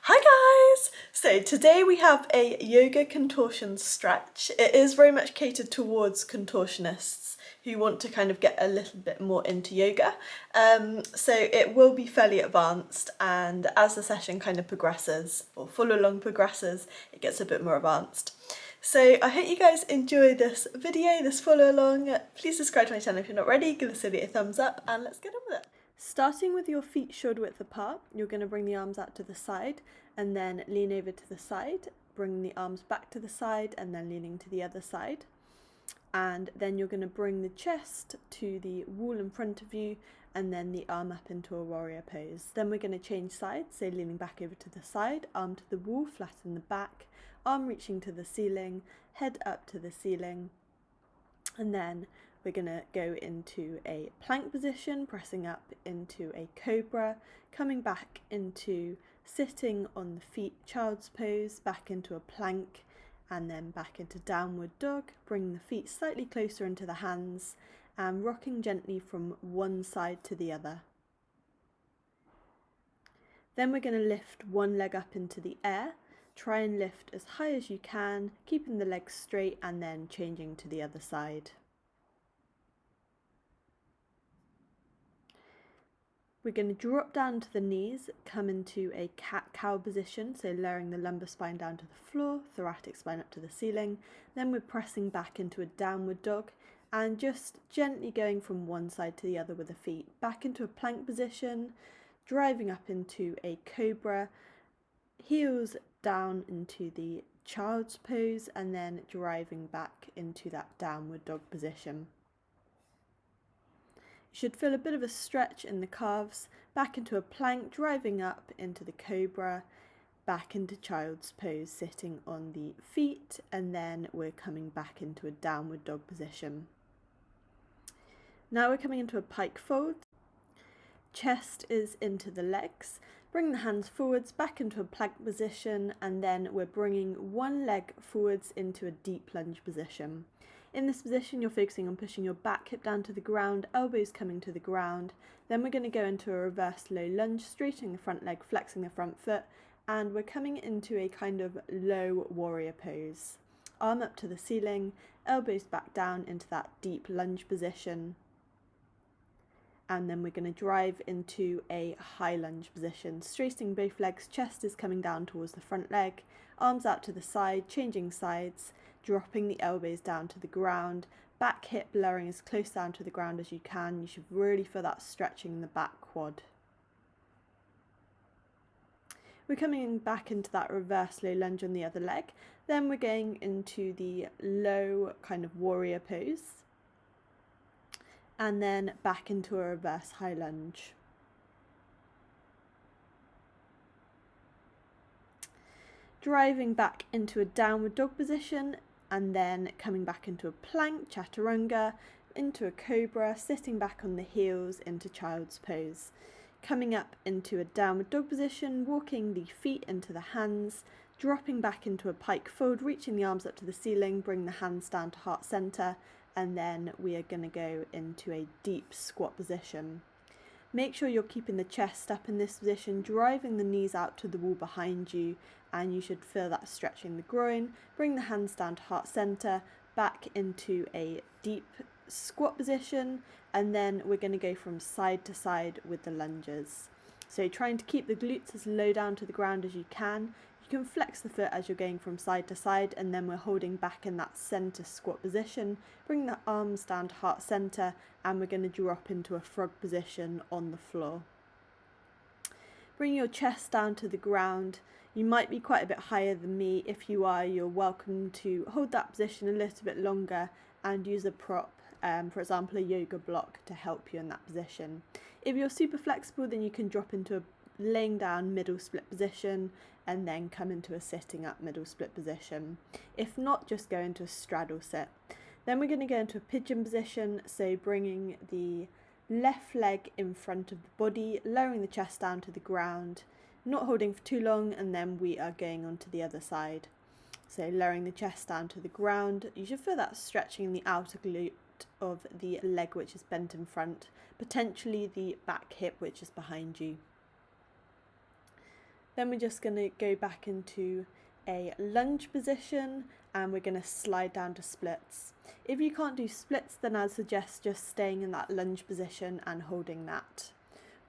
Hi guys! So today we have a yoga contortion stretch. It is very much catered towards contortionists who want to kind of get a little bit more into yoga. So it will be fairly advanced, and as the session kind of progresses or follow along progresses, it gets a bit more advanced. So I hope you guys enjoy this video, this follow along. Please subscribe to my channel if you're not already, give this video a thumbs up and let's get on with it. Starting with your feet shoulder width apart, you're going to bring the arms out to the side and then lean over to the side, bring the arms back to the side and then leaning to the other side. And then you're going to bring the chest to the wall in front of you and then the arm up into a warrior pose. Then we're going to change sides, so leaning back over to the side, arm to the wall, flatten the back, arm reaching to the ceiling, head up to the ceiling, and then we're going to go into a plank position, pressing up into a cobra, coming back into sitting on the feet child's pose, back into a plank, and then back into downward dog, bringing the feet slightly closer into the hands and rocking gently from one side to the other. Then we're going to lift one leg up into the air, try and lift as high as you can, keeping the legs straight and then changing to the other side. We're going to drop down to the knees, come into a cat-cow position, so lowering the lumbar spine down to the floor, thoracic spine up to the ceiling. Then we're pressing back into a downward dog and just gently going from one side to the other with the feet. Back into a plank position, driving up into a cobra, heels down into the child's pose and then driving back into that downward dog position. You should feel a bit of a stretch in the calves, back into a plank, driving up into the cobra, back into child's pose, sitting on the feet, and then we're coming back into a downward dog position. Now we're coming into a pike fold. Chest is into the legs. Bring the hands forwards, back into a plank position, and then we're bringing one leg forwards into a deep lunge position. In this position, you're focusing on pushing your back hip down to the ground, elbows coming to the ground. Then we're going to go into a reverse low lunge, straightening the front leg, flexing the front foot, and we're coming into a kind of low warrior pose. Arm up to the ceiling, elbows back down into that deep lunge position. And then we're going to drive into a high lunge position, straightening both legs, chest is coming down towards the front leg, arms out to the side, changing sides, dropping the elbows down to the ground, back hip lowering as close down to the ground as you can. You should really feel that stretching in the back quad. We're coming back into that reverse low lunge on the other leg. Then we're going into the low kind of warrior pose. And then back into a reverse high lunge. Driving back into a downward dog position and then coming back into a plank, chaturanga, into a cobra, sitting back on the heels into child's pose. Coming up into a downward dog position, walking the feet into the hands, dropping back into a pike fold, reaching the arms up to the ceiling, bring the hands down to heart center, and then we are going to go into a deep squat position. Make sure you're keeping the chest up in this position, driving the knees out to the wall behind you, and you should feel that stretching the groin. Bring the hands down to heart center, back into a deep squat position, and then we're going to go from side to side with the lunges. So trying to keep the glutes as low down to the ground as you can. You can flex the foot as you're going from side to side, and then we're holding back in that center squat position. Bring the arms down to heart center, and we're going to drop into a frog position on the floor. Bring your chest down to the ground. You might be quite a bit higher than me. If you are, you're welcome to hold that position a little bit longer and use a prop, for example a yoga block, to help you in that position. If you're super flexible, then you can drop into a laying down middle split position and then come into a sitting up middle split position. If not, just go into a straddle sit. Then we're going to go into a pigeon position, so bringing the left leg in front of the body, lowering the chest down to the ground, not holding for too long, and then we are going on to the other side. So lowering the chest down to the ground. You should feel that stretching in the outer glute of the leg which is bent in front, potentially the back hip which is behind you. Then we're just going to go back into a lunge position and we're going to slide down to splits. If you can't do splits, then I'd suggest just staying in that lunge position and holding that.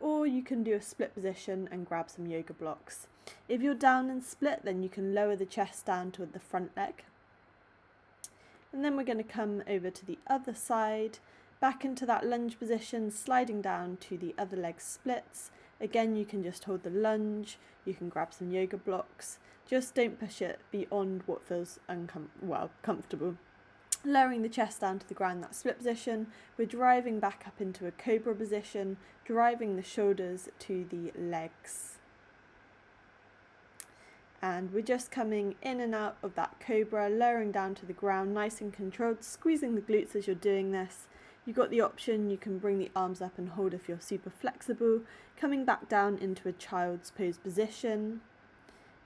Or you can do a split position and grab some yoga blocks. If you're down in split, then you can lower the chest down toward the front leg. And then we're going to come over to the other side, back into that lunge position, sliding down to the other leg splits. Again, you can just hold the lunge, you can grab some yoga blocks, just don't push it beyond what feels comfortable. Lowering the chest down to the ground, that split position, we're driving back up into a cobra position, driving the shoulders to the legs. And we're just coming in and out of that cobra, lowering down to the ground, nice and controlled, squeezing the glutes as you're doing this. You've got the option, you can bring the arms up and hold if you're super flexible, coming back down into a child's pose position,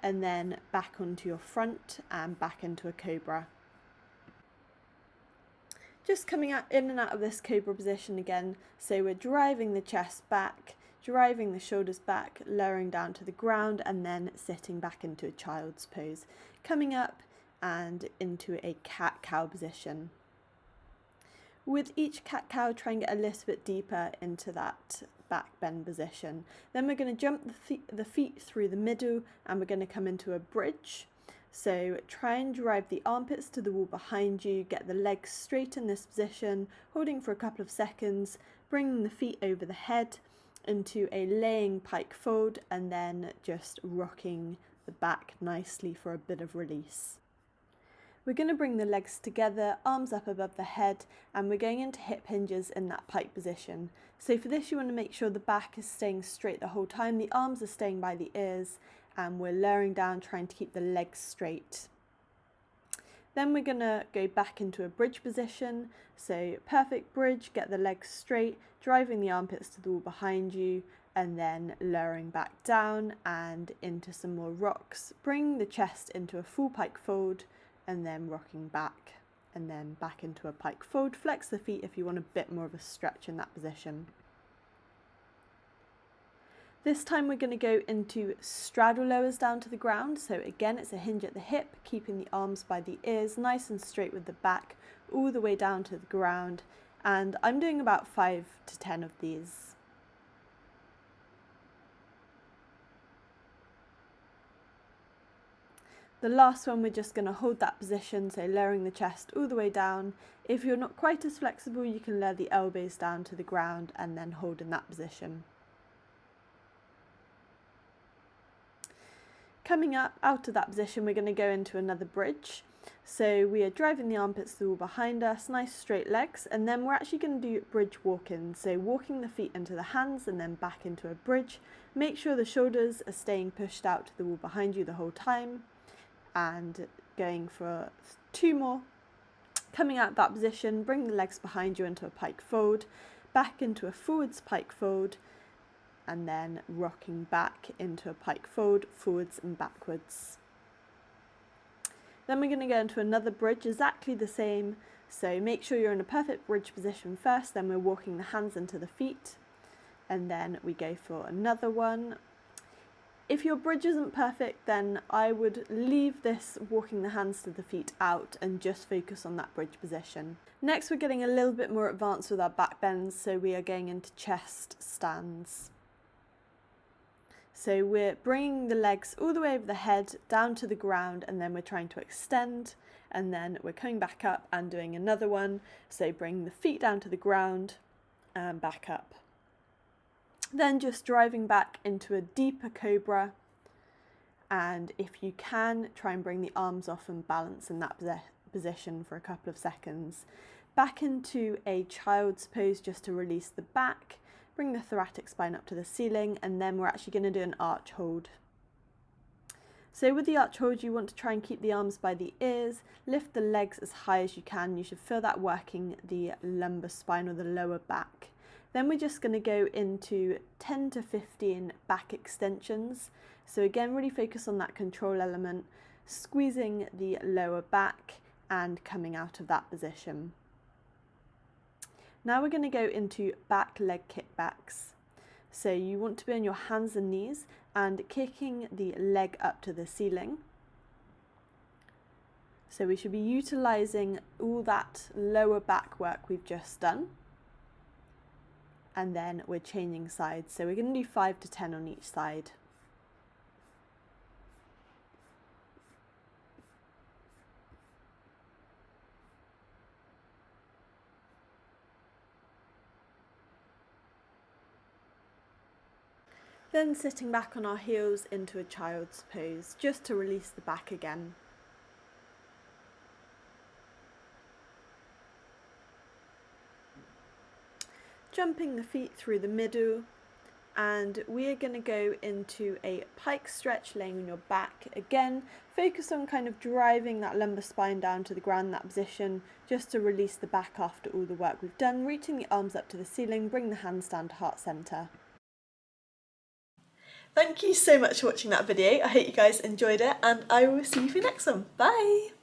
and then back onto your front and back into a cobra. Just coming out in and out of this cobra position again, so we're driving the chest back, driving the shoulders back, lowering down to the ground, and then sitting back into a child's pose, coming up and into a cat-cow position. With each cat-cow, try and get a little bit deeper into that back bend position. Then we're going to jump the feet through the middle and we're going to come into a bridge. So try and drive the armpits to the wall behind you, get the legs straight in this position, holding for a couple of seconds, bringing the feet over the head into a laying pike fold, and then just rocking the back nicely for a bit of release. We're going to bring the legs together, arms up above the head, and we're going into hip hinges in that pike position. So for this, you want to make sure the back is staying straight the whole time, the arms are staying by the ears, and we're lowering down, trying to keep the legs straight. Then we're going to go back into a bridge position. So perfect bridge, get the legs straight, driving the armpits to the wall behind you, and then lowering back down and into some more rocks. Bring the chest into a full pike fold, and then rocking back, and then back into a pike fold. Flex the feet if you want a bit more of a stretch in that position. This time we're going to go into straddle lowers down to the ground. So again, it's a hinge at the hip, keeping the arms by the ears, nice and straight with the back, all the way down to the ground. And I'm doing about 5 to 10 of these. The last one, we're just going to hold that position, so lowering the chest all the way down. If you're not quite as flexible, you can lower the elbows down to the ground and then hold in that position. Coming up out of that position, we're going to go into another bridge. So we are driving the armpits to the wall behind us, nice straight legs, and then we're actually going to do bridge walk-in. So walking the feet into the hands and then back into a bridge. Make sure the shoulders are staying pushed out to the wall behind you the whole time. And going for 2 more. Coming out of that position, bring the legs behind you into a pike fold, back into a forwards pike fold, and then rocking back into a pike fold, forwards and backwards. Then we're going to go into another bridge, exactly the same. So make sure you're in a perfect bridge position first, then we're walking the hands into the feet, and then we go for another one. If your bridge isn't perfect, then I would leave this walking the hands to the feet out and just focus on that bridge position. Next, we're getting a little bit more advanced with our back bends, so we are going into chest stands. So we're bringing the legs all the way over the head, down to the ground, and then we're trying to extend, and then we're coming back up and doing another one. So bring the feet down to the ground and back up. Then just driving back into a deeper cobra, and if you can, try and bring the arms off and balance in that position for a couple of seconds. Back into a child's pose just to release the back, bring the thoracic spine up to the ceiling, and then we're actually going to do an arch hold. So with the arch hold, you want to try and keep the arms by the ears, lift the legs as high as you can. You should feel that working the lumbar spine or the lower back. Then we're just going to go into 10 to 15 back extensions. So again, really focus on that control element, squeezing the lower back and coming out of that position. Now we're going to go into back leg kickbacks. So you want to be on your hands and knees and kicking the leg up to the ceiling. So we should be utilising all that lower back work we've just done. And then we're changing sides. So we're going to do 5 to 10 on each side. Then sitting back on our heels into a child's pose, just to release the back again. Jumping the feet through the middle, and we are going to go into a pike stretch, laying on your back. Again, focus on kind of driving that lumbar spine down to the ground in that position, just to release the back after all the work we've done. Reaching the arms up to the ceiling, bring the hands down to heart centre. Thank you so much for watching that video. I hope you guys enjoyed it, and I will see you for the next one. Bye!